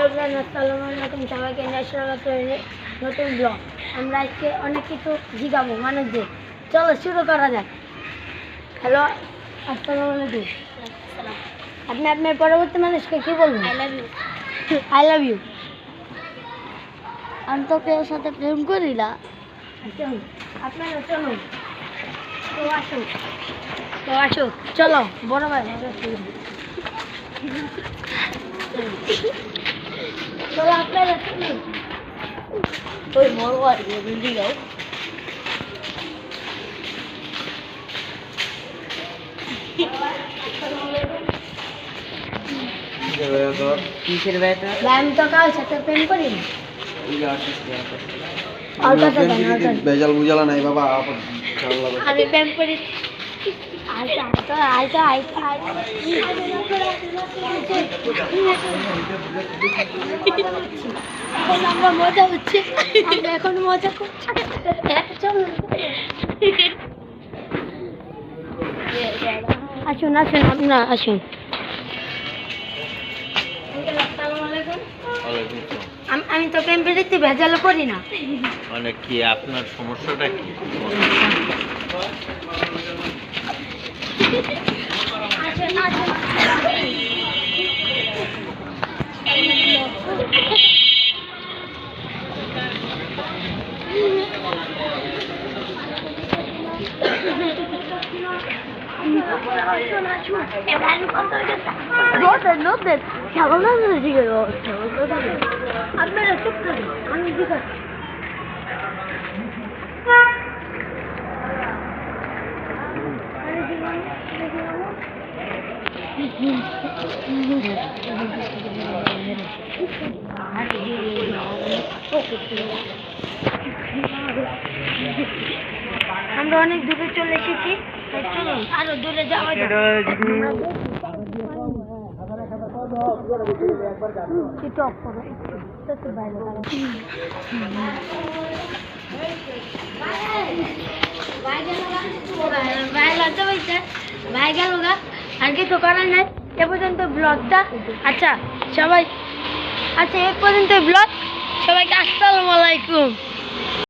আসসালামু আলাইকুম সবাইকে নতুন ব্লগ। আমরা আজকে অনেক কিছু জিজ্ঞাবো মানুষদের। চলো শুরু করা যাক। হ্যালো, আসসালামু আলাইকুম। আপনি আপনার পরবর্তী মানুষকে কি বলবেন? I love you. আমি তো কেউ সাথে প্রেম করি না। আপনারা চলুন, তো আসো চলো বড় ভাই। চলো আপনারা চলুন। ওই বড় ভাই বলতে যাও। আমি তো কাল সাথে প্রেম করি না। বেজাল বুঝালা নাই বাবা। আমি প্রেম করি। আমরা মজা হচ্ছে, এখন মজা করছি। আসুন আসুন, আপনারা আসুন। আমি তো প্রেম পেরিতে ভেজালে পড়ি না। মানে কি আপনার সমস্যাটা কি? আপনারা চুপ থাকুন, আমি জিজ্ঞাসা। আমরা অনেক দূরে চলে এসেছি, চলুন আরো দূরে যাওয়া যাক। ভাই গেল গা, আর কিছু করার নাই। এ পর্যন্ত ব্লগটা। আচ্ছা সবাই, আচ্ছা এ পর্যন্ত ব্লগ। সবাইকে আসসালামু আলাইকুম।